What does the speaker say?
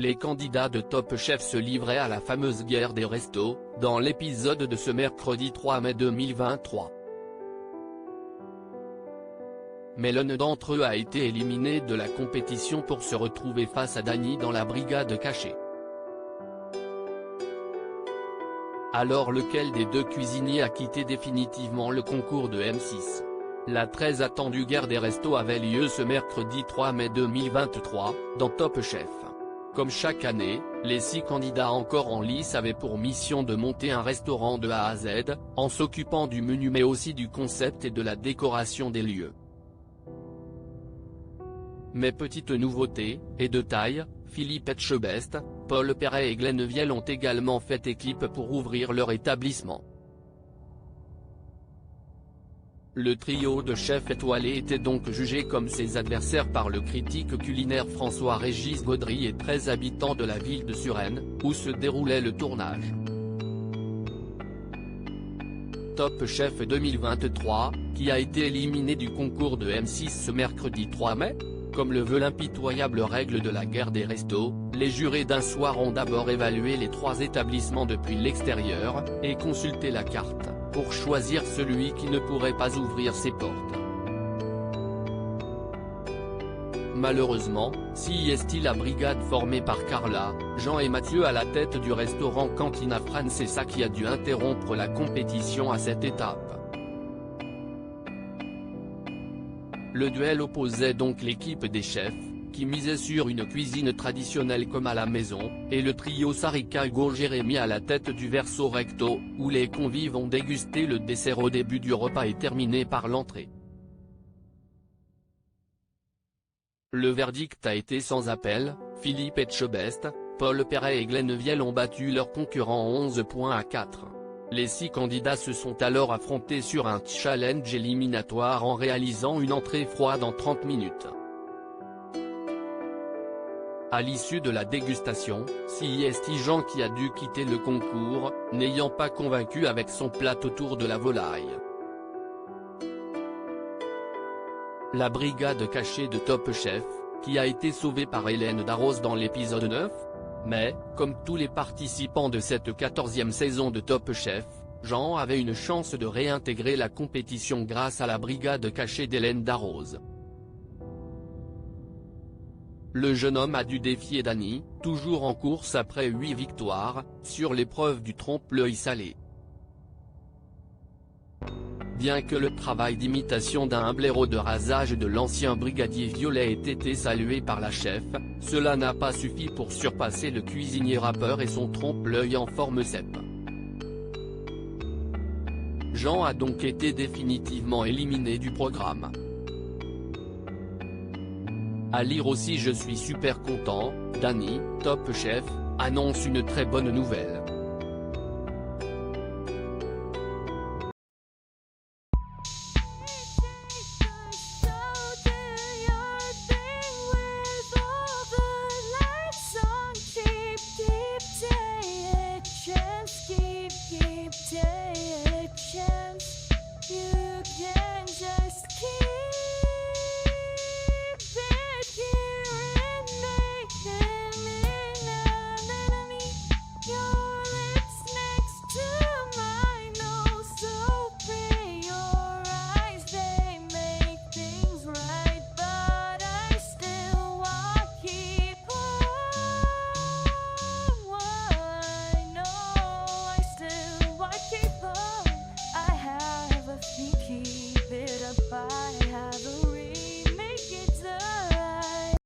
les candidats de Top Chef se livraient à la fameuse guerre des restos, dans l'épisode de ce mercredi 3 mai 2023. Mais l'un d'entre eux a été éliminé de la compétition pour se retrouver face à Dany dans la brigade cachée. Alors lequel des deux cuisiniers a quitté définitivement le concours de M6? La très attendue guerre des restos avait lieu ce mercredi 3 mai 2023, dans Top Chef. Comme chaque année, les 6 candidats encore en lice avaient pour mission de monter un restaurant de A à Z, en s'occupant du menu mais aussi du concept et de la décoration des lieux. Mais petite nouveauté, et de taille, Philippe Etchebest, Paul Perret et Glenn Vielle ont également fait équipe pour ouvrir leur établissement. Le trio de chefs étoilés était donc jugé comme ses adversaires par le critique culinaire François-Régis Gaudry et 13 habitants de la ville de Suresnes, où se déroulait le tournage. Top Chef 2023, qui a été éliminé du concours de M6 ce mercredi 3 mai ? Comme le veut l'impitoyable règle de la guerre des restos, les jurés d'un soir ont d'abord évalué les 3 établissements depuis l'extérieur, et consulté la carte, pour choisir celui qui ne pourrait pas ouvrir ses portes. Malheureusement, si est la brigade formée par Carla, Jean et Mathieu à la tête du restaurant Cantina Francesa qui a dû interrompre la compétition à cette étape. Le duel opposait donc l'équipe des chefs, qui misait sur une cuisine traditionnelle comme à la maison, et le trio Sarika Hugo Jérémy à la tête du Verso Recto, où les convives ont dégusté le dessert au début du repas et terminé par l'entrée. Le verdict a été sans appel, Philippe Etchebest, Paul Perret et Glenn Vielle ont battu leurs concurrents 11 points à 4. Les 6 candidats se sont alors affrontés sur un challenge éliminatoire en réalisant une entrée froide en 30 minutes. À l'issue de la dégustation, c'est Jean qui a dû quitter le concours, n'ayant pas convaincu avec son plat autour de la volaille. La brigade cachée de Top Chef, qui a été sauvée par Hélène Darroze dans l'épisode 9. Mais, comme tous les participants de cette 14e saison de Top Chef, Jean avait une chance de réintégrer la compétition grâce à la brigade cachée d'Hélène Darroze. Le jeune homme a dû défier Dany, toujours en course après 8 victoires, sur l'épreuve du trompe-l'œil salé. Bien que le travail d'imitation d'un blaireau de rasage de l'ancien brigadier Violet ait été salué par la chef, cela n'a pas suffi pour surpasser le cuisinier rappeur et son trompe-l'œil en forme cèpe. Jean a donc été définitivement éliminé du programme. À lire aussi: je suis super content, Dany, Top Chef, annonce une très bonne nouvelle.